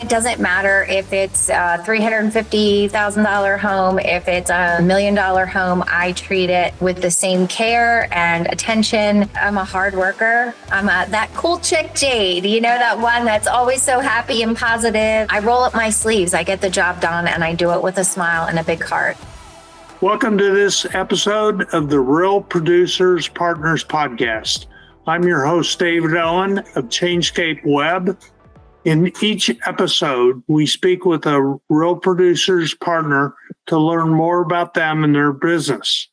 It doesn't matter if it's a $350,000 home, if it's $1 million home, I treat it with the same care and attention. I'm a hard worker. That cool chick, Jade, that one that's always so happy and positive. I roll up my sleeves, I get the job done, and I do it with a smile and a big heart. Welcome to this episode of the Real Producers Partners Podcast. I'm your host, David Owen of Changescape Web. In each episode, we speak with a Real Producers partner to learn more about them and their business.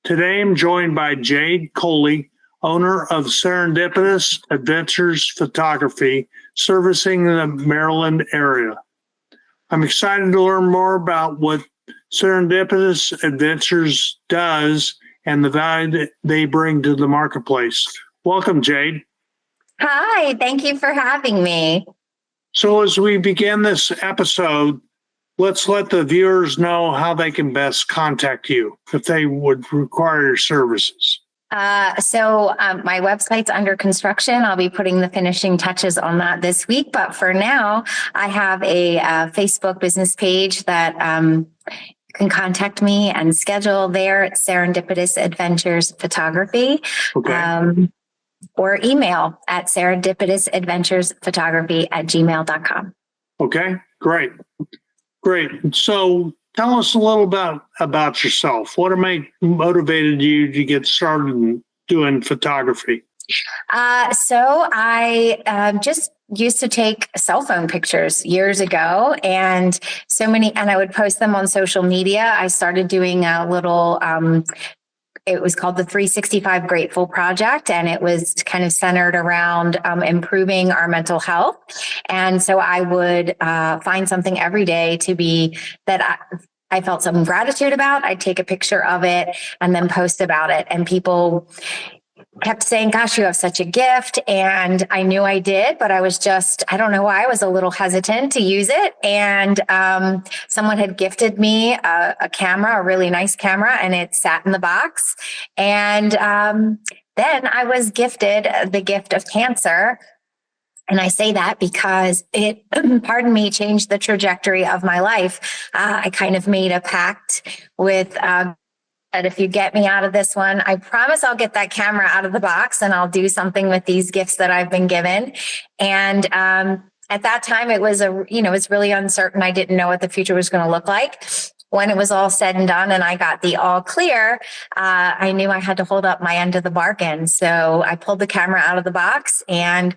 Today, I'm joined by Jade Coiley, owner of Serendipitous Adventures Photography, servicing the Maryland area. I'm excited to learn more about what Serendipitous Adventures does and the value that they bring to the marketplace. Welcome, Jade. Hi, thank you for having me. So as we begin this episode, let's let the viewers know how they can best contact you if they would require your services. My website's under construction. I'll be putting the finishing touches on that this week. But for now, I have a Facebook business page that you can contact me and schedule there at Serendipitous Adventures Photography. Okay. Or email at serendipitousadventuresphotography@gmail.com. Okay, great. So tell us a little about yourself. What motivated you to get started in doing photography? So I just used to take cell phone pictures years ago, and I would post them on social media. I started doing a little it was called the 365 Grateful Project, and it was kind of centered around improving our mental health. And so I would find something every day that I felt some gratitude about. I'd take a picture of it and then post about it. And people kept saying, gosh, you have such a gift. And I knew I did, but I don't know why I was a little hesitant to use it. And someone had gifted me a camera, a really nice camera, and it sat in the box. And then I was gifted the gift of cancer. And I say that because it, changed the trajectory of my life. I kind of made a pact with that if you get me out of this one, I promise I'll get that camera out of the box and I'll do something with these gifts that I've been given. And at that time, it was really uncertain. I didn't know what the future was going to look like. When it was all said and done and I got the all clear, I knew I had to hold up my end of the bargain. So I pulled the camera out of the box and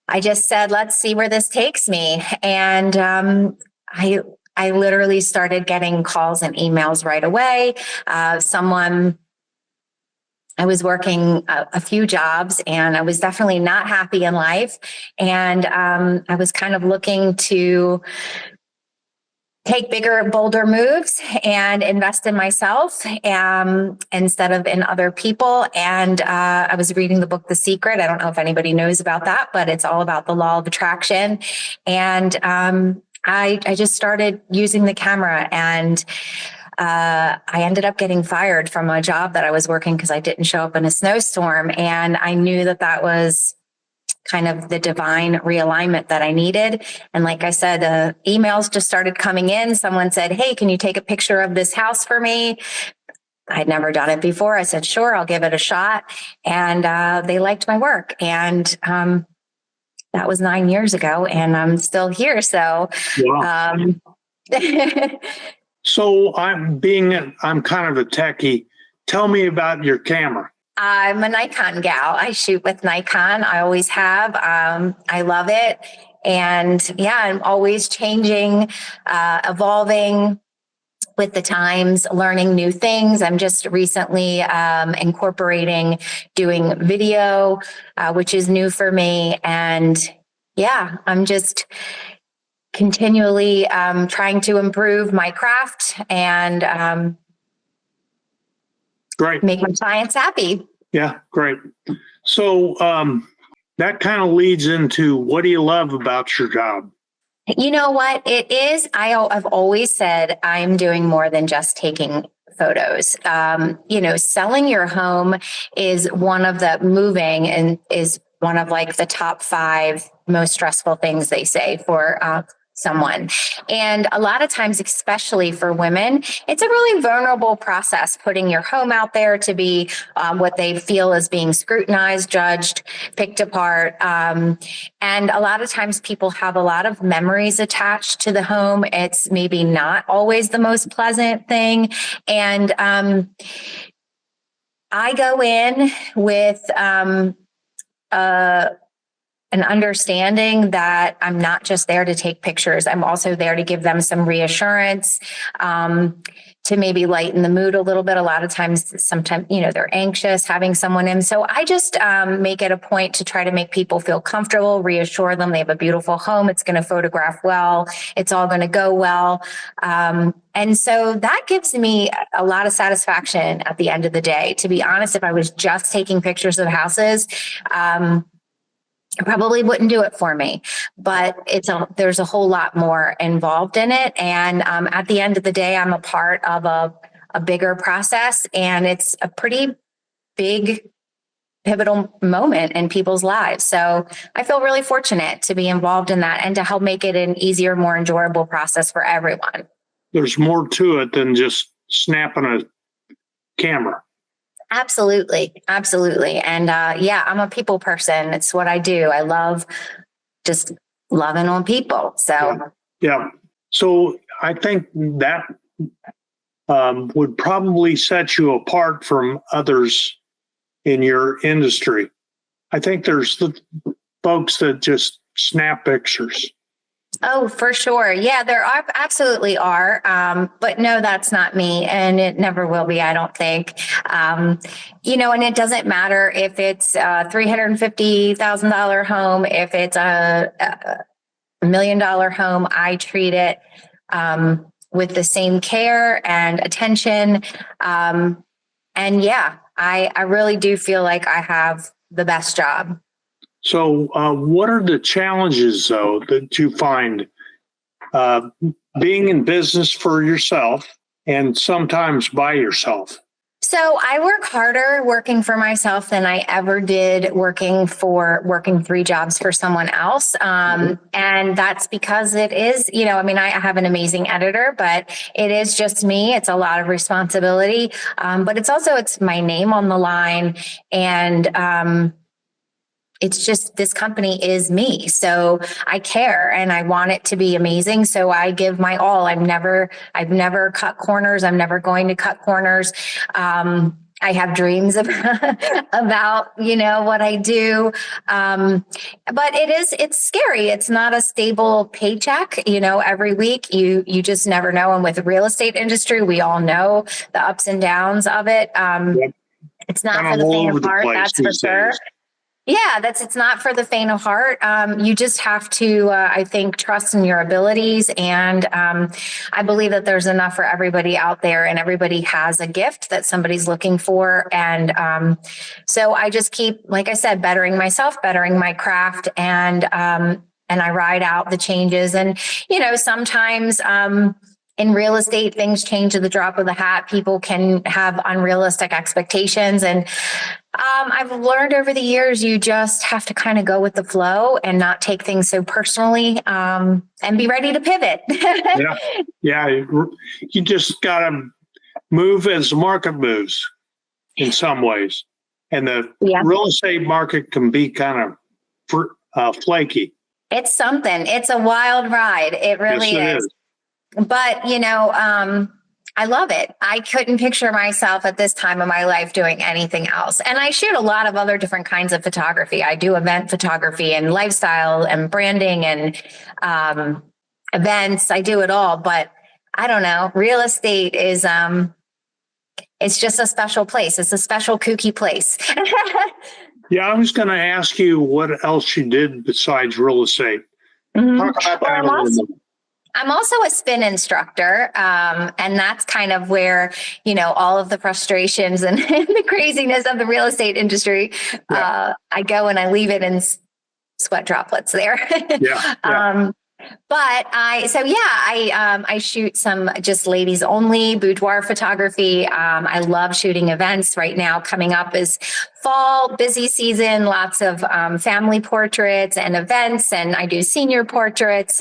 I just said, let's see where this takes me. And I literally started getting calls and emails right away. I was working a few jobs and I was definitely not happy in life. And I was kind of looking to take bigger, bolder moves and invest in myself instead of in other people. And I was reading the book, The Secret. I don't know if anybody knows about that, but it's all about the law of attraction. And I just started using the camera, and I ended up getting fired from a job that I was working because I didn't show up in a snowstorm. And I knew that was kind of the divine realignment that I needed. And like I said, emails just started coming in. Someone said, hey, can you take a picture of this house for me? I'd never done it before. I said, sure, I'll give it a shot. And they liked my work. And that was 9 years ago, and I'm still here. So, wow. So I'm kind of a techie. Tell me about your camera. I'm a Nikon gal. I shoot with Nikon. I always have. I love it. And yeah, I'm always changing, evolving with the times, learning new things. I'm just recently incorporating doing video, which is new for me. And yeah, I'm just continually trying to improve my craft and great. Make my clients happy. Yeah, great. So that kind of leads into, what do you love about your job? You know what it is? I've always said I'm doing more than just taking photos. Selling your home is one of the moving and is one of like the top 5 most stressful things they say for someone. And a lot of times, especially for women, it's a really vulnerable process, putting your home out there to be what they feel is being scrutinized, judged, picked apart. And a lot of times people have a lot of memories attached to the home. It's maybe not always the most pleasant thing. And I go in with an understanding that I'm not just there to take pictures. I'm also there to give them some reassurance, to maybe lighten the mood a little bit. A lot of times, sometimes, they're anxious having someone in. So I just make it a point to try to make people feel comfortable, reassure them they have a beautiful home. It's going to photograph well. It's all going to go well. And so that gives me a lot of satisfaction at the end of the day. To be honest, if I was just taking pictures of houses, it probably wouldn't do it for me, but there's a whole lot more involved in it. And at the end of the day, I'm a part of a bigger process, and it's a pretty big pivotal moment in people's lives. So I feel really fortunate to be involved in that and to help make it an easier, more enjoyable process for everyone. There's more to it than just snapping a camera. Absolutely. Absolutely. And I'm a people person. It's what I do. I love just loving on people. So, yeah. So I think that would probably set you apart from others in your industry. I think there's the folks that just snap pictures. Oh, for sure. Yeah, there absolutely are. But no, that's not me. And it never will be, I don't think. And it doesn't matter if it's a $350,000 home, if it's a $1 million home. I treat it with the same care and attention. I really do feel like I have the best job. So what are the challenges, though, that you find being in business for yourself and sometimes by yourself? So I work harder working for myself than I ever did working 3 jobs for someone else. And that's because it is, I have an amazing editor, but it is just me. It's a lot of responsibility. But it's my name on the line. And it's just, this company is me. So I care and I want it to be amazing. So I give my all. I've never cut corners. I'm never going to cut corners. I have dreams about, what I do. But it's scary. It's not a stable paycheck, every week. You just never know. And with the real estate industry, we all know the ups and downs of it. It's not for the faint of heart. That's for sure. Yeah, it's not for the faint of heart. You just have to, I think, trust in your abilities. And I believe that there's enough for everybody out there, and everybody has a gift that somebody's looking for. And so I just keep, like I said, bettering myself, bettering my craft, and I ride out the changes. And, sometimes in real estate, things change at the drop of the hat. People can have unrealistic expectations. And I've learned over the years, you just have to kind of go with the flow and not take things so personally, and be ready to pivot. Yeah. You just got to move as the market moves in some ways. And the real estate market can be kind of flaky. It's something. It's a wild ride. It really is. But, I love it. I couldn't picture myself at this time of my life doing anything else. And I shoot a lot of other different kinds of photography. I do event photography and lifestyle and branding and events. I do it all. But I don't know. Real estate is, it's just a special place. It's a special kooky place. Yeah, I was going to ask you what else you did besides real estate. Talk about that a little bit. I'm also a spin instructor, and that's kind of where, all of the frustrations and the craziness of the real estate industry, I go and I leave it in sweat droplets there. I shoot some just ladies only boudoir photography. I love shooting events. Right now coming up is fall, busy season, lots of family portraits and events. And I do senior portraits,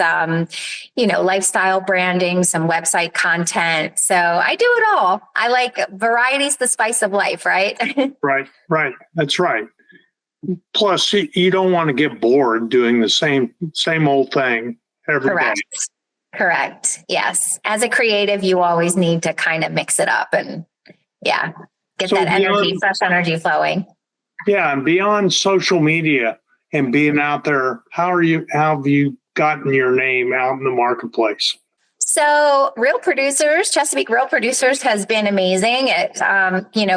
lifestyle branding, some website content. So I do it all. I like variety's the spice of life, right? Right. That's right. Plus, you don't want to get bored doing the same old thing every day. Correct. Yes. As a creative, you always need to kind of mix it up and get that fresh energy flowing. Yeah. And beyond social media and being out there, how have you gotten your name out in the marketplace? So Chesapeake Real Producers has been amazing. It,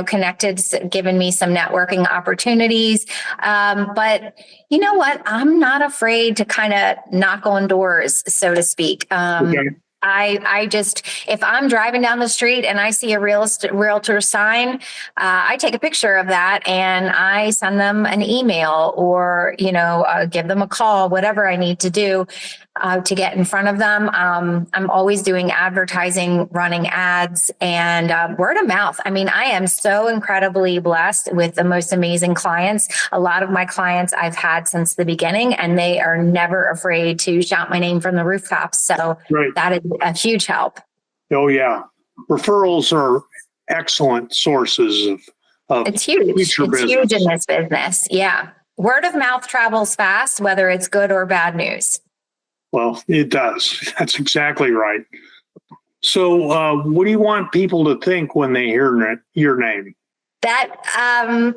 connected, given me some networking opportunities. But you know what? I'm not afraid to kind of knock on doors, so to speak. Okay. I just, if I'm driving down the street and I see a realtor sign, I take a picture of that and I send them an email or, give them a call, whatever I need to do to get in front of them. I'm always doing advertising, running ads, and word of mouth. I mean, I am so incredibly blessed with the most amazing clients. A lot of my clients I've had since the beginning, and they are never afraid to shout my name from the rooftops. So That is a huge help. Oh, yeah. Referrals are excellent sources of it's huge. It's huge in this business. Yeah. Word of mouth travels fast, whether it's good or bad news. Well, it does. That's exactly right. So what do you want people to think when they hear your name? That, I'm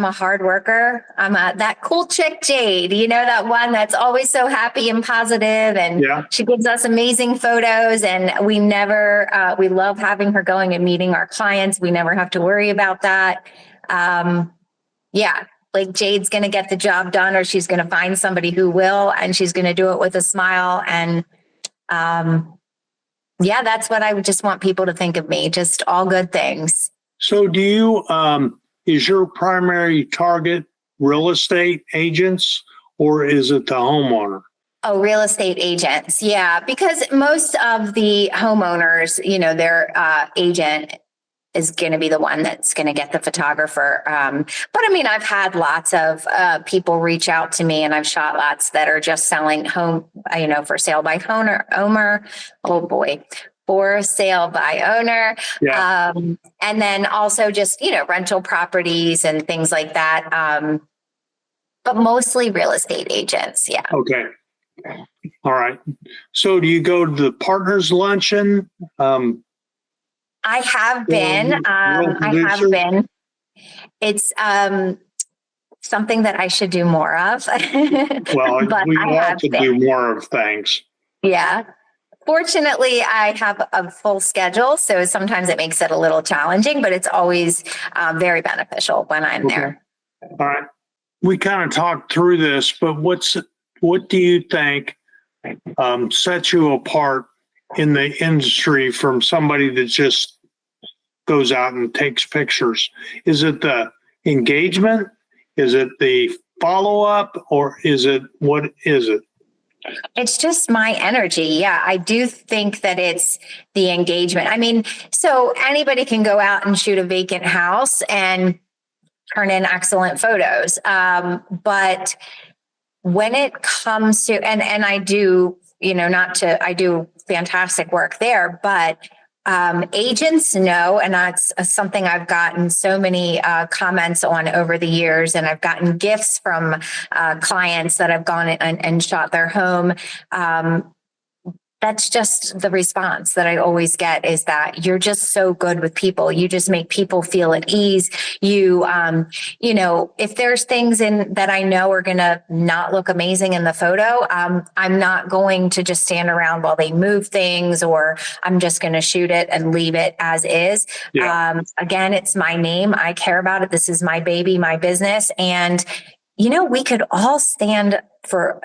a hard worker. I'm that cool chick, Jade, that one that's always so happy and positive, and she gives us amazing photos, and we love having her going and meeting our clients. We never have to worry about that. Like Jade's going to get the job done, or she's going to find somebody who will, and she's going to do it with a smile. And that's what I would just want people to think of me, just all good things. So do you, is your primary target real estate agents, or is it the homeowner? Oh, real estate agents. Yeah, because most of the homeowners, their agent is going to be the one that's going to get the photographer. But I mean, I've had lots of people reach out to me, and I've shot lots that are just selling home, for sale by owner. Oh boy. For sale by owner. Yeah. And then also just, rental properties and things like that. But mostly real estate agents. Yeah. Okay. All right. So do you go to the partners luncheon? I have been. It's something that I should do more of. Well, we have to do more of things. Yeah. Fortunately, I have a full schedule, so sometimes it makes it a little challenging, but it's always very beneficial when I'm there. All right. We kind of talked through this, but what do you think sets you apart in the industry from somebody that just goes out and takes pictures? Is it the engagement? Is it the follow-up, or what is it? It's just my energy. Yeah, I do think that it's the engagement. I mean, so anybody can go out and shoot a vacant house and turn in excellent photos. But when it comes to, and I do, I do fantastic work there, but agents know, and that's something I've gotten so many comments on over the years, and I've gotten gifts from clients that have gone and shot their home. That's just the response that I always get, is that you're just so good with people. You just make people feel at ease. You, if there's things in that I know are going to not look amazing in the photo, I'm not going to just stand around while they move things, or I'm just going to shoot it and leave it as is. Yeah. Again, it's my name. I care about it. This is my baby, my business. And, we could all stand for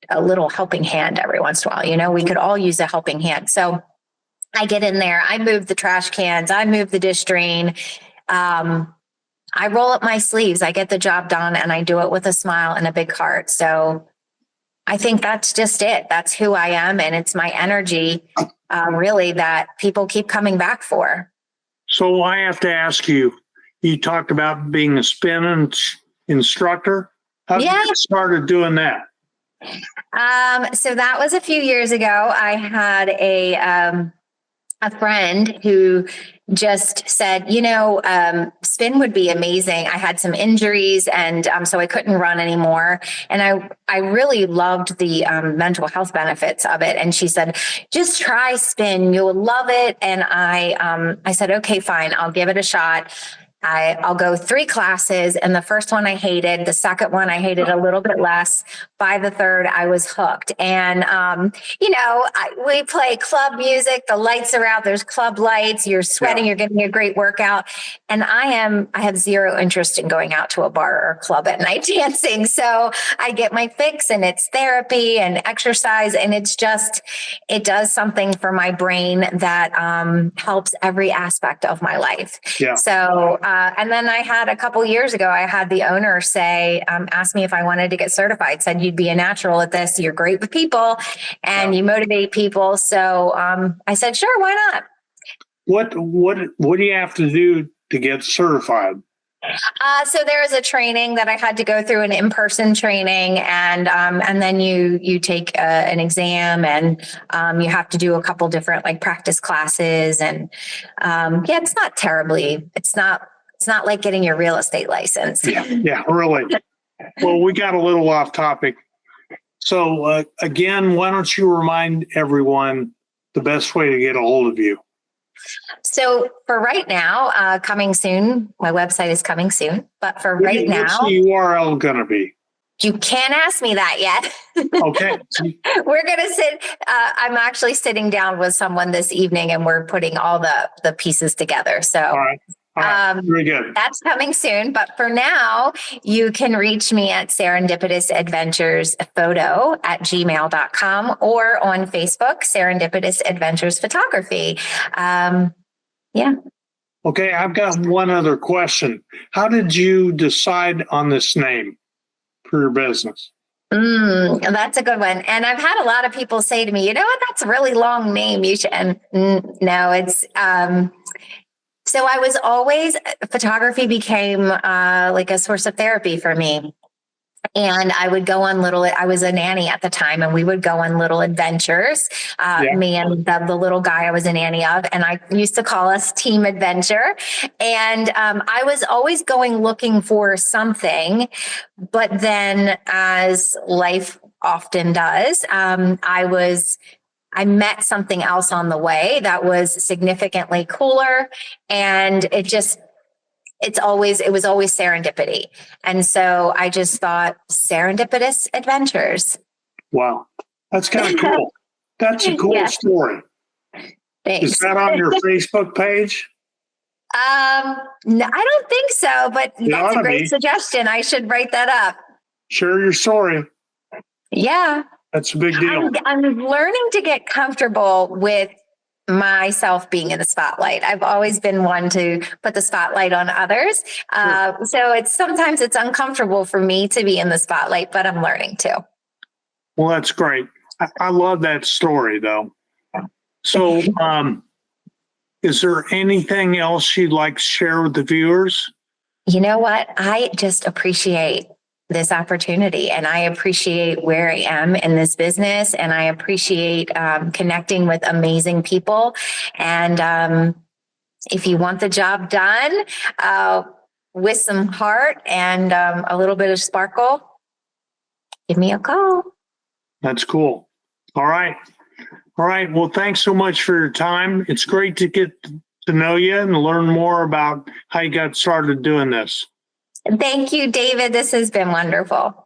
a little helping hand every once in a while. We could all use a helping hand. So I get in there, I move the trash cans, I move the dish drain. I roll up my sleeves, I get the job done, and I do it with a smile and a big heart. So I think that's just it. That's who I am. And it's my energy, really, that people keep coming back for. So I have to ask you, you talked about being a spin instructor. How did you get started doing that? So that was a few years ago. I had a friend who just said, spin would be amazing. I had some injuries, and so I couldn't run anymore. And I really loved the mental health benefits of it. And she said, just try spin. You'll love it. And I said, okay, fine. I'll give it a shot. I'll go 3 classes, and the first one I hated. The second one I hated a little bit less. By the third, I was hooked. And, we play club music. The lights are out. There's club lights. You're sweating. You're getting a great workout. And I have zero interest in going out to a bar or club at night dancing. So I get my fix, and it's therapy and exercise. And it does something for my brain that helps every aspect of my life. Yeah. So, and then I had a couple years ago, I had the owner ask me if I wanted to get certified, said, you'd be a natural at this. You're great with people and you motivate people. So I said, sure, why not? What do you have to do to get certified? So there is a training that I had to go through, an in-person training, and then you take an exam, and you have to do a couple different practice classes, and it's not terribly. It's not like getting your real estate license. Yeah, really. Well, we got a little off topic. So again, why don't you remind everyone the best way to get a hold of you? So for right now, coming soon, my website is coming soon, but for right now. What's the URL going to be? You can't ask me that yet. Okay. We're going to I'm actually sitting down with someone this evening, and we're putting all the pieces together. So all right. Very good. That's coming soon. But for now, you can reach me at Serendipitous Adventures Photo at gmail.com or on Facebook, Serendipitous Adventures Photography. Yeah. Okay. I've got one other question. How did you decide on this name for your business? That's a good one. And I've had a lot of people say to me, you know what, that's a really long name. You should, and no, it's, so I was always, photography became like a source of therapy for me. And I would go on I was a nanny at the time, and we would go on little adventures, me and the little guy I was a nanny of, and I used to call us Team Adventure. And I was always looking for something, but then as life often does, I met something else on the way that was significantly cooler, and it was always serendipity. And so I just thought Serendipitous Adventures. Wow. That's kind of cool. That's a cool story. Thanks. Is that on your Facebook page? No, I don't think so, but that's a great suggestion. I should write that up. Share your story. Yeah. That's a big deal. I'm learning to get comfortable with myself being in the spotlight. I've always been one to put the spotlight on others. So sometimes it's uncomfortable for me to be in the spotlight, but I'm learning to. Well, that's great. I love that story though. So, is there anything else you'd like to share with the viewers? You know what? I just appreciate this opportunity, and I appreciate where I am in this business, and I appreciate connecting with amazing people. And if you want the job done with some heart and a little bit of sparkle, give me a call. That's cool. All right. Well, thanks so much for your time. It's great to get to know you and learn more about how you got started doing this. Thank you, David. This has been wonderful.